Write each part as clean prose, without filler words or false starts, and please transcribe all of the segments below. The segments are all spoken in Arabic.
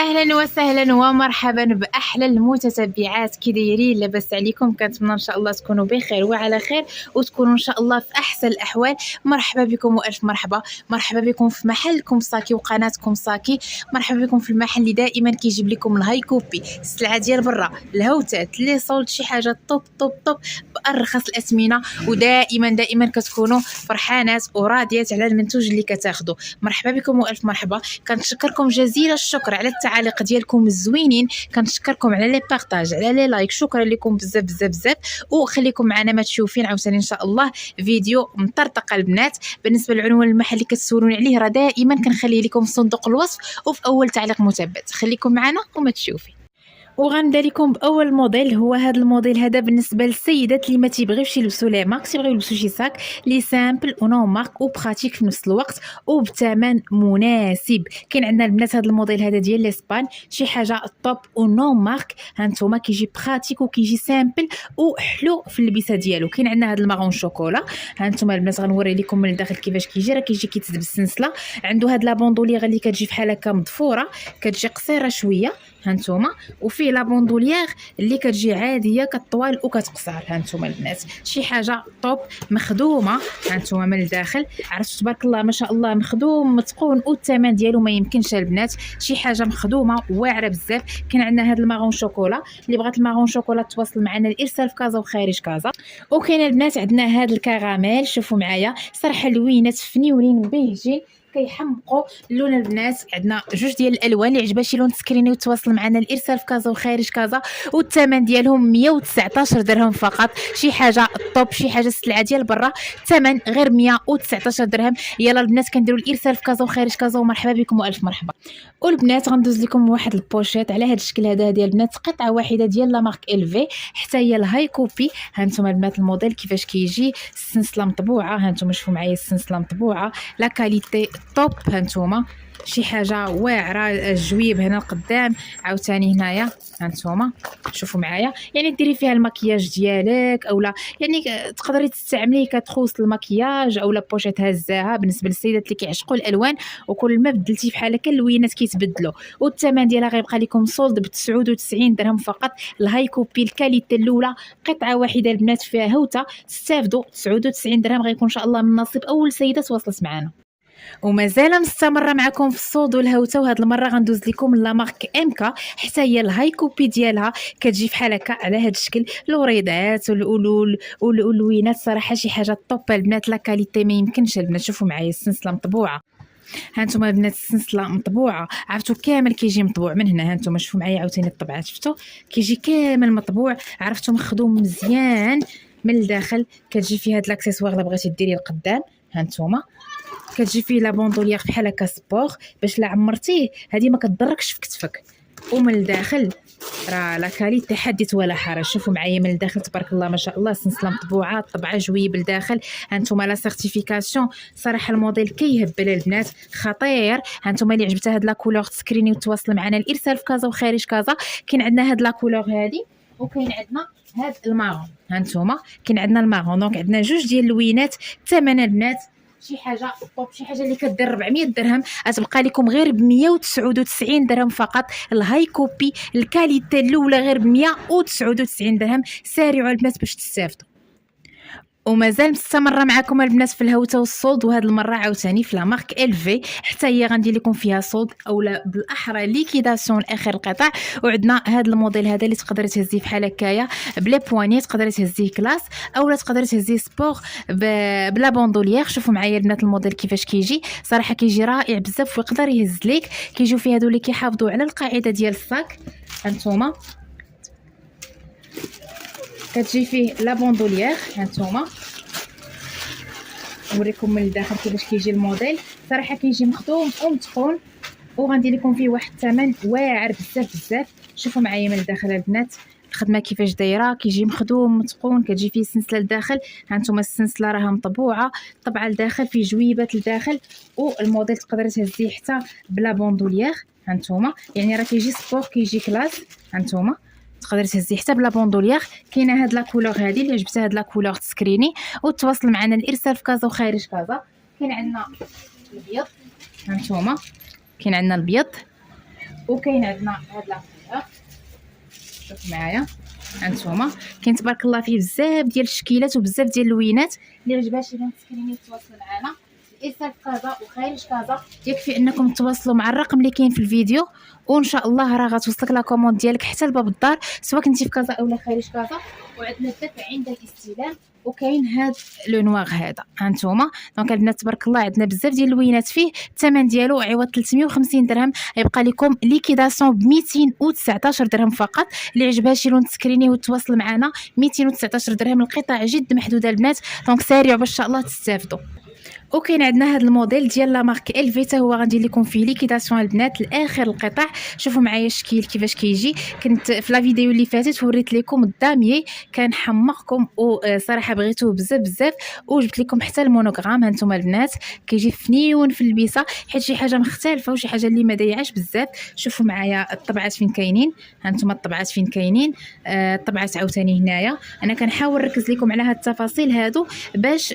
اهلا وسهلا ومرحبا باحلى المتتبعات. كي دايرين؟ لاباس عليكم؟ كنتمنى ان شاء الله تكونوا بخير وعلى خير وتكونوا ان شاء الله في احسن الاحوال. مرحبا بكم والف مرحبا بكم في محلكم ساكي وقناتكم ساكي. مرحبا بكم في المحل اللي دائما كيجيب لكم الهاي كوبي، السلعه ديال برا، الهوتات، لي صولد، شي حاجه طوب طوب طوب بارخص الاثمنه، ودائما كتكونوا فرحانات وراضيات على المنتوج اللي كتاخذوا. مرحبا بكم والف مرحبا. كنشكركم جزيل الشكر على التعاليق ديالكم الزوينين، كنشكركم على لي بارطاج، على لي لايك، شكرا لكم بزاف. وخليكم معنا ما تشوفين عاوتاني ان شاء الله فيديو مطرطقه البنات. بالنسبه للعنوان المحل اللي كتسولوني عليه راه دائما كنخليه لكم في صندوق الوصف وفي اول تعليق مثبت. خليكم معنا وما تشوفين. وغنبدا لكم باول موديل. هو هذا الموديل هذا بالنسبه للسيدات اللي ما تيبغيوش يلبسوا لي مارك، تيبغيو يلبسوا شي ساك لي سامبل ونو مارك وبراتيك في نفس الوقت وبثمن مناسب. كاين عندنا البنات هذا الموديل هذا ديال لاسبان، شي حاجه طوب ونو مارك. ها نتوما كيجي براتيك وكيجي سامبل وحلو في اللبسه ديالو. كاين عندنا هذا المارون شوكولا. ها نتوما البنات غنوري لكم من الداخل كيفاش كيجي. راه كيجي كيتسد بالسلسله، عنده هاد لا بوندوليغ اللي كتجي بحال هكا مضفوره، كتجي قصيره شويه هانتوما، وفيه لا بوندوليير اللي كتجي عاديه كطوال وكتقصر. هانتوما البنات شي حاجه طوب مخدومه. هانتوما من الداخل عرفتوا تبارك الله ما شاء الله، مخدوم متقون والثمن ديالو ما يمكنش البنات. شي حاجه مخدومه واعره بزاف. كاين عندنا هذا المارون شوكولا، اللي بغات المارون شوكولا تواصل معنا الارسال في كازا وخارج كازا. وكاين البنات عندنا هذا الكراميل، شوفوا معايا صراحه لوينات فنيولين بيجين كيحمقوا اللون. البنات عندنا جوج ديال الالوان، اللي عجبها شي لون تسكريني وتواصل معنا الارسال في كازا وخارج كازا. والثمن ديالهم 119 درهم فقط. شي حاجه طوب، شي حاجه السلعه ديال برا، الثمن غير 119 درهم. يلا البنات كنديروا الارسال في كازا وخارج كازا، ومرحبا بكم والف مرحبا. والبنات غندوز لكم واحد البوشيت على هذا الشكل هذا ديال البنات، قطعه واحده ديال لا مارك الفي حتى هي الهاي كوبي. هانتوما البنات الموديل كيفاش كيجي، السنسله مطبوعه. هانتوما شوفوا معايا السنسله مطبوعه، لا كاليتي طوب. هانتوما شي حاجه واعره. الجويب هنا القدام عاوتاني هنايا. هانتوما شوفوا معايا، يعني ديري فيها المكياج ديالك اولا يعني تقدري تستعمليه كتخوص المكياج اولا بوشيت هزاها. بالنسبه للسيدات اللي كيعشقوا الالوان وكل ما بدلتي بحال هكا اللوينات كيتبدلوا. والثمن ديالها غيبقى لكم سولد ب 99 درهم فقط. الهاي كوبي الكاليتي الاولى، قطعه واحده البنات فيها هوته، تستافدوا 99 درهم. غيكون ان شاء الله من نصيب اول سيده تواصلت معنا. ومازال مستمره معكم في الصوت والهوته، وهاد المره غندوز لكم لا مارك امكا حتى هي الهاي كوبي ديالها كتجي بحال هكا على هاد الشكل، الوريدات واللوينات. صراحه شي حاجه طوب البنات، لا كاليتي ما يمكنش البنات. شوفوا معايا السنسله مطبوعه. هانتوما البنات السنسله مطبوعه، عرفتوا كامل كيجي مطبوع من هنا. هانتوما شوفوا معايا عاوتاني الطبعات، شفتوا كيجي كامل مطبوع، عرفتوا مخدوم مزيان من الداخل. كتجي فيه هاد لاكسيسوار الا بغيتي ديريه القدام. هانتوما كتجي فيه لا بوندوليير بحال هكا سبور باش لا عمرتيه هذه ما كتضركش في كتفك. ومن الداخل راه لا كاليتي حدث ولا حرج. شوفوا معايا من الداخل تبارك الله ما شاء الله، السنسله مطبوعه، الطبعه جويب الداخل. هانتوما لا سيرتيفيكاسيون. صراحه الموديل كيهبل البنات، خطير. هانتوما اللي عجبتها هاد لا كولور تسكريني وتواصل معنا الارسال في كازا وخارج كازا. كاين عندنا هاد لا كولور هادي، وكاين عندنا هاد المارون. هانتوما كاين عندنا المارون. دونك عندنا جوج ديال اللوينات. الثمن البنات شي حاجه طوب، شي حاجه اللي كدير 400 درهم غتبقى لكم غير ب 199 درهم فقط. الهاي كوبي الكاليتي الاولى غير ب 199 درهم. سارعوا البنات باش تستافدوا. ومازال مستمره معكم البنات في الهوته والصولد، وهاد المره عاوتاني في لا مارك الفي حتى هي غندير لكم فيها صولد اولا بالاحرى ليكيداسيون اخر القطع. وعندنا هاد الموديل هذا اللي تقدري تهزيه بحال هكايا بلي بواني، تقدري تهزيه كلاس اولا تقدري تهزيه سبور بلا بوندوليير. شوفوا معايا البنات الموديل كيفاش كيجي، صراحه كيجي رائع بزاف ويقدر يهز ليك. كيجيو فيه هادو اللي كيحافظوا على القاعده ديال الصاك. هانتوما كتجي فيه لا بوندوليير. هانتوما نوريكم من الداخل كيفاش كيجي الموديل. صراحه كيجي مخدوم ومتقون، وغندير لكم فيه واحد الثمن واعر بزاف. شوفوا معايا من الداخل البنات الخدمه كيفاش دايره، كيجي مخدوم متقون. كتجي فيه سلسله لداخل. هانتوما السلسله راها مطبوعه، طبعه لداخل فيه جويبات لداخل. والموديل تقدري تهزيه حتى بلا بوندوليير. هانتوما يعني راه كيجي سبور، كيجي كلاس. هانتوما تقدري تهزيه حتى بلا بوندوليير. كاينه هاد لا كولور هادي اللي عجبتها، هاد لا كولور تسكريني وتواصل معنا الارسال في كازا وخارج كازا. كاين عندنا الابيض. هانتوما كاين عندنا الابيض وكاين عندنا هاد لاخر، شوفوا معايا هانتوما، كاين تبارك الله فيه بزاف ديال الشكيلات وبزاف ديال اللوينات. اللي عجبها شي بنت تسكريني تواصل معنا الارسال في كازا وخارج كازا، يكفي انكم تواصلوا مع الرقم اللي كاين في الفيديو، وان شاء الله راه غتوصلك لا كوموند ديالك حتى لباب الدار، سواء كنتي في كازا اولا خارج كازا. وعندنا الدفع عند الاستلام، وكاين هاد لو نواغ هذا هانتوما. دونك البنات تبارك الله عندنا بزاف ديال اللوينات فيه. الثمن ديالو عوض 350 درهم يبقى لكم ليكيداسيون ب 219 درهم فقط. اللي عجبها شي لون تسكرينيه وتواصل معنا 219 درهم. القطع جد محدوده البنات، دونك سارعوا باش ان شاء الله تستافدوا. وكاين عندنا هذا الموديل ديال لا مارك الفيتا، هو غندير لكم فيه ليكيداسيون البنات لاخر القطع. شوفوا معايا الشكل كيفاش كيجي. كنت في لا فيديو اللي فاتت وريت لكم الداميي كان حمقكم وصراحه بغيتوه بزاف بزاف، وجبت لكم حتى المونوغرام. هانتوما البنات كيجي فنيون في اللبسه، حيت شي حاجه مختلفه وشي حاجه اللي ما ضيعاش بزاف. شوفوا معايا الطبعات فين كاينين، هانتوما الطبعات فين كاينين. الطبعات عاوتاني هنايا. انا كنحاول نركز لكم على هاد التفاصيل هادو باش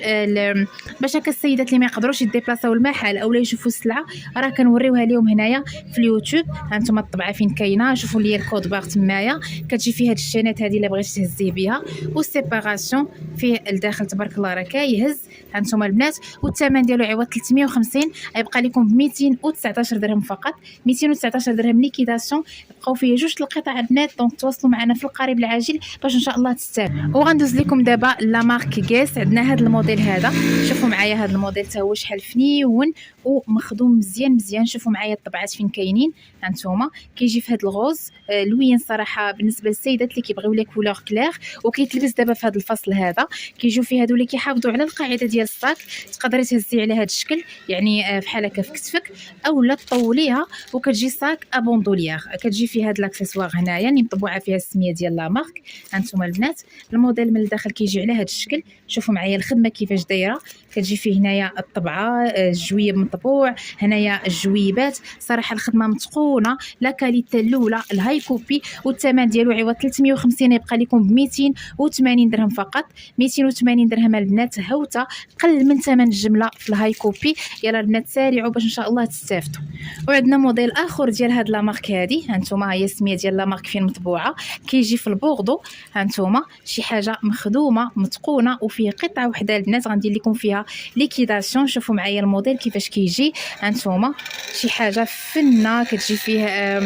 هكا السيدات اللي ما يقدروش يديبلاصاو المحل اولا يشوفوا السلعه راه كنوريوها لهم هنايا في اليوتيوب. هانتوما الطبعه فين كاينه، شوفوا لي الكود باغ تمايا كتجي فيها هاد الشانات هذه اللي بغيتي تهزيه بها، والسيباراسيون فيه الداخل تبارك الله راه كيهز. هانتوما البنات، والثمن ديالو عوض 350 غيبقى لكم ب 219 درهم فقط. 219 درهم ليكيداسيون. بقاو فيه جوج القطع البنات، دونك تواصلوا معنا في القريب العاجل باش ان شاء الله تستافدوا. وغندوز لكم دابا لا مارك غيس. عندنا هذا الموديل هذا، شوفوا معايا هذا الموديل تا هو شحال فنيون ومخدوم مزيان مزيان. شوفوا معايا الطبعات فين كاينين. هانتوما كيجي في هذا الغوز لوين صراحه بالنسبه للسيدات اللي كيبغيو لي كولور كلير، وكيتلبس دابا في هذا الفصل هذا. كيجيو فيه هادو اللي كيحافظوا على القاعده ديال الصاك، تقدري تهزي على هذا الشكل يعني بحال هكا في كتفك، اولا تطوليها وكتجي صاك ابوندوليير. كتجي فيها هاد الاكسسوار هنايا اللي مطبوعه فيها السميه ديال لا مارك. هانتوما البنات الموديل من الداخل كيجي على هذا الشكل. شوفوا معايا الخدمه كيفاش دايره، كتجي فيه هنايا الطبعه الجويب مطبوع، هنايا الجويبات. صراحه الخدمه متقونه، لا كاليتي الاولى الهاي كوبي. والثمن ديالو عوض 350 يبقى لكم ب 280 درهم فقط. 280 درهم البنات هوته قل من ثمن الجمله في الهاي كوبي. يلا البنات سارعوا باش ان شاء الله تستافدوا. وعندنا موديل اخر ديال هاد لا مارك هذه. هانتوما هي السميه ديال لا مارك فين مطبوعه، كيجي في البوردو. هانتوما شي حاجه مخدومه متقونه وفيه قطعه وحده البنات غندير لكم فيها ليكيداسيون. شوفوا معايا الموديل كيفاش كيجي. هانتوما شي حاجه فنه، كتجي فيه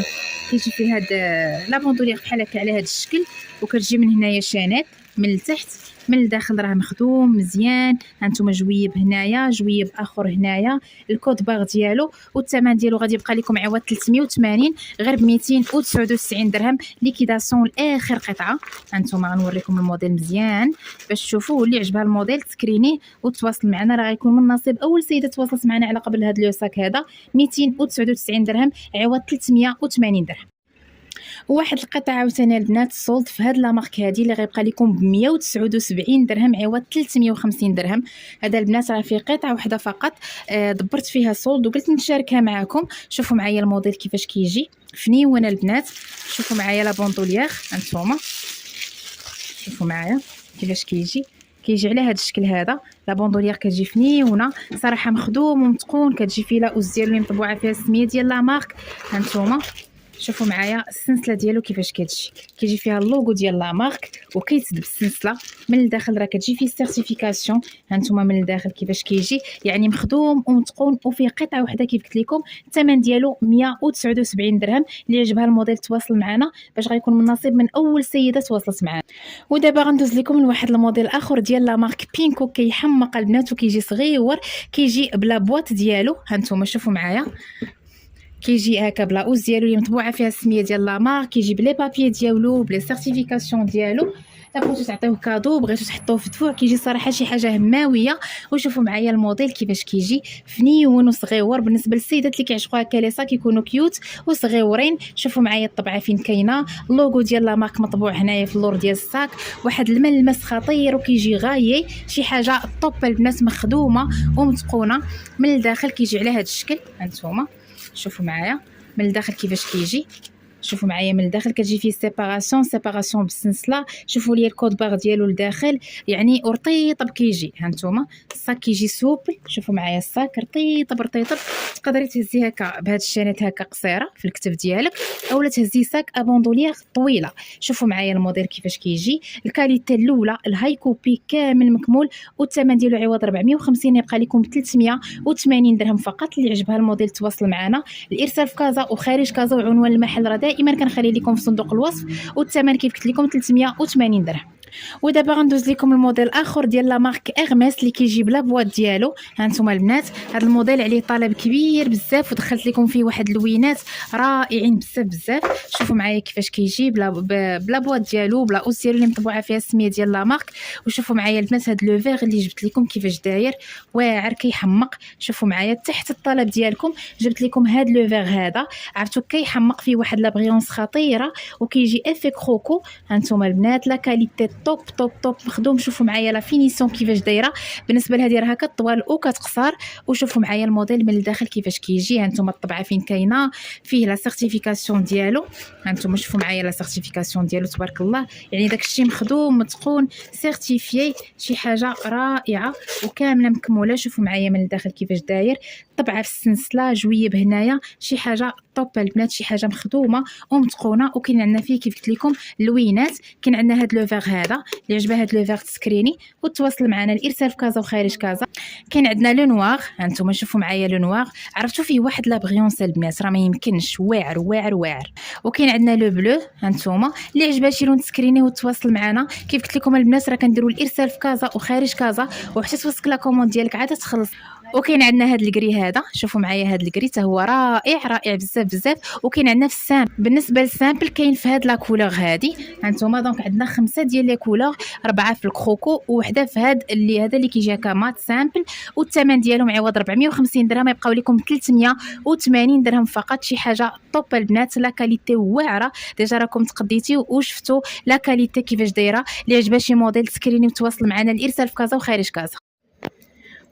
كيجي فيه هاد لا بوندولير بحال هكا على هاد الشكل، وكتجي من هنايا شانات من التحت من الداخل راه مخدوم مزيان. هانتوما جويب هنايا، جويب اخر هنايا، الكود باغ ديالو. والثمن ديالو غادي يبقى لكم عوض 380 غير ب 299 درهم ليكيداسيون لاخر قطعه. هانتوما غنوريكم الموديل مزيان باش تشوفوا. اللي عجبها الموديل تسكرينيه وتواصل معنا، راه غيكون من نصيب اول سيده تواصلت معنا على قبل هذا لوساك هذا. 299 درهم عوض 380 درهم. وواحد القطعه عاوتاني البنات سولد في هاد لا مارك هادي اللي غيبقى لكم ب 179 درهم عوض 350 درهم. هذا البنات راه فيه قطعه واحده فقط، دبرت فيها سولد وقلت نشاركها معكم. شوفوا معايا الموديل كيفاش كيجي فنيون البنات. شوفوا معايا لا بوندوليير. هانتوما شوفوا معايا كيفاش كيجي على هذا الشكل هذا. لا بوندوليير كتجي فنيونه صراحه مخدوم ومتقون، كتجي فيه لاوز ديالو اللي مطبوعه فيها السميه ديال لا مارك. هانتوما شوفوا معايا السلسله ديالو كيفاش كيجي فيها اللوغو ديال لا مارك وكيتسد بالسلسله من الداخل. راه كتجي فيه سيرتيفيكاسيون. هانتوما من الداخل كيفاش كيجي يعني مخدوم ومتقون وفيه قطعه وحده كيف قلت لكم. الثمن ديالو 179 درهم. اللي عجبها الموديل تواصل معنا باش غيكون من نصيب من اول سيده تواصلت معنا. ودابا غندوز لكم لواحد الموديل اخر ديال لا مارك بينكو. كيحمق البنات وكيجي صغيور، كيجي بلا بواط ديالو. هانتوما شوفوا معايا كيجي هكا بلا اوز ديالو اللي مطبوعه فيها السميه ديال لا مارك. كيجي بلي بابي ديالو بلي سيرتيفيكاسيون ديالو. لا بغيتو تعطيوه كادو، بغيتو تحطوه في دفوع، كيجي صراحه شي حاجه هماويه. وشوفوا معايا الموديل كيفاش كيجي فنيون وصغيور. بالنسبه للسيدات اللي كيعشقوا هكا لي صاك كيكونوا كيوت وصغيورين. شوفوا معايا الطبعه فين كاينه، اللوغو ديال لا مارك مطبوع هنايا في اللور ديال الصاك. واحد الملمس خطير وكيجي غايي، شي حاجه طوب البنات مخدومه ومتقونه. من الداخل كيجي على هذا الشكل. هانتوما شوفوا معايا من الداخل كيفاش كيجي شوفوا معايا من الداخل كتجي فيه سيباراسيون بالسنسله. شوفوا لي الكود باغ ديالو لداخل، يعني رطيطب كيجي. ها نتوما الصاك كيجي سوبل. شوفوا معايا الصاك رطيطب رطيطب. تقدري تهزيه هكا بهاد الشانات هكا قصيره في الكتف ديالك، اولا تهزي صاك ابوندوليير طويله. شوفوا معايا الموديل كيفاش كيجي. الكاليتي الاولى الهاي كوبي كامل مكمول، والثمن ديالو عوض 450 يبقى لكم 380 درهم فقط. اللي عجبها الموديل تواصل معنا. الارسال في كازا وخارج كازا، وعنوان المحل راه دائما كنخلي لكم في صندوق الوصف، والثمن كيف قلت لكم 380 درهم. ودابا غندوز لكم الموديل اخر ديال لا مارك اغميس اللي كيجي بلا بواط ديالو. ها نتوما البنات هذا الموديل عليه طلب كبير بزاف، ودخلت لكم فيه واحد اللوينات رائعين بزاف بزاف. شوفوا معايا كيفاش كيجي بلا بواط ديالو، بلا اوس ديالو اللي مطبوعه فيها السميه ديال لا مارك. وشوفوا معايا البنات هذا لو فيغ اللي جبت لكم كيفاش داير، واعر كيحمق. شوفوا معايا تحت الطلب ديالكم جبت لكم هذا لو فيغ هذا، عرفتوا كيحمق فيه واحد لا بريونس خطيره، وكيجي افيك كروكو. ها نتوما البنات لا كاليتي توب توب توب مخدوم. شوفوا معايا لا فينيسيون كيفاش دايره، بالنسبه لهذه راه كطوال وكتقصر. وشوفوا معايا الموديل من الداخل كيفاش كيجي. ها نتوما الطبعه فين كاينه، فيه لا سيرتيفيكاسيون ديالو. ها نتوما شوفوا معايا لا سيرتيفيكاسيون ديالو تبارك الله، يعني داكشي مخدوم متقون سيرتيفيي، شي حاجه رائعه وكامله مكموله. شوفوا معايا من الداخل كيفاش داير، طبعه في السنسله جويب هنايا، شي حاجه طوب البنات، شي حاجه مخدومه ومتقونه. وكاين عندنا فيه كيف قلت لكم اللوينات. كاين عندنا هاد لو فيغ هذا اللي عجبها هاد لو فيغ تسكريني وتواصل معنا. الارسال في كازا وخارج كازا. كاين عندنا لو نوار. هانتوما شوفوا معايا لو نوار، عرفتوا فيه واحد لا بريونس البنات راه ما يمكنش، واعر واعر واعر. وكاين عندنا لو بلو. هانتوما اللي عجبها شي لون تسكريني وتواصل معنا. كيف قلت لكم البنات راه كنديروا الارسال في كازا وخارج كازا، وحتى توصلك لا كوموند ديالك عاد تخلص. وكاين عندنا هذا الكري هذا. شوفوا معايا هذا الكري حتى هو رائع رائع بزاف بزاف. وكاين عندنا في السامبل، بالنسبه للسامبل كاين في هاد لا كولور هذه. هانتوما دونك عندنا 5 ديال لي كولور، 4 في الكروكو وحده في هذا اللي كيجي هكا مات سامبل. والثمن ديالهم عوض 450 درهم يبقاو لكم 380 درهم فقط. شي حاجه طوب البنات، لا كاليتي واعره. ديجا راكم تقديتيو وشفتوا لا كاليتي كيفاش دايره. اللي عجبها شي موديل تسكريني وتواصل معنا. الارسال في كازا وخارج كازا.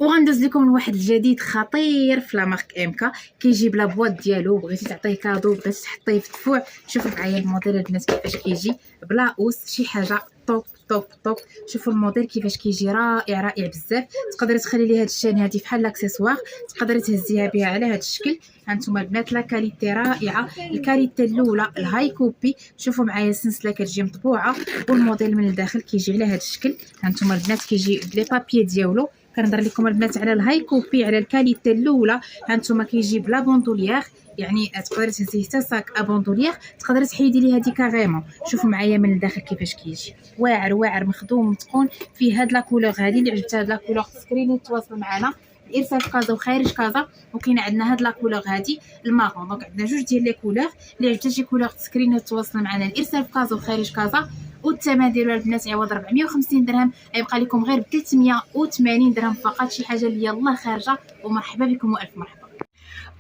وغندوز لكم لواحد الجديد خطير في لا مارك امكا، كيجي بلا بواط ديالو. بغيتي تعطيه كادو، بغيتي تحطيه في دفوع، شوفوا معايا الموديل البنات كيفاش كيجي بلا اوس، شي حاجه طوب طوب طوب. شوفوا الموديل كيفاش كيجي رائع رائع بزاف. تقدري تخلي لي هاد الشان هادي بحال لاكسيسوار، تقدري تهزيها بها على هاد الشكل. هانتوما البنات لا كاليتي رائعه. الكاليتي الاولى الهاي كوبي. شوفوا معايا السلسله كتجي مطبوعه، والموديل من الداخل كيجي على هاد الشكل. هانتوما البنات كيجي بلي بابيي ديالو. كنهضر لكم البنات على الهاي كوبي، على الكاليتي الاولى. هانتوما كيجي بلا بوندوليير، يعني تقدري تهزيه حتى صاك ابوندوليير، تقدري تحيدي ليه هذه كاريمون. شوفوا معايا من الداخل كيفاش كيجي، واعر واعر مخدوم متقون. فيه هاد لا كولور هذه اللي عجبتها، هاد لا كولور سكريني تواصل معنا. الارسال في كازا وخارج كازا. وكاين عندنا هاد لا كولور هذه المارون. دونك عندنا جوج ديال لي كولور. اللي عجبتها شي كولور سكريني تواصل معنا. الارسال في كازا وخارج كازا. والثمن ديالو البنات عوض 450 درهم يبقى لكم غير ب 380 درهم فقط. شي حاجه اللي يلاه خارجه. ومرحبا بكم والف مرحبا.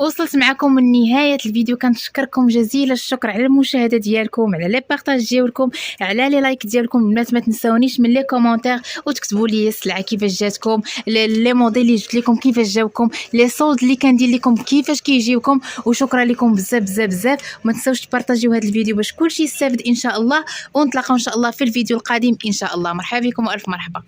وصلت معكم من نهايه الفيديو، كنشكركم جزيل الشكر على المشاهده ديالكم، على لي بارطاج ديالكم، على لي لايك ديالكم. البنات ما تنساونيش من لي كومونتير وتكتبوا لي السلعه كيفاش جاتكم، لي موديل اللي جبت لكم كيفاش جاوكم، لي صولد اللي كندير لكم كيفاش كيجيوكم. وشكرا لكم بزاف بزاف بزاف. وما تنساوش تبارطاجيو هذا الفيديو باش كلشي يستافد ان شاء الله. ونتلاقاو ان شاء الله في الفيديو القادم ان شاء الله. مرحبا بكم والف مرحبا.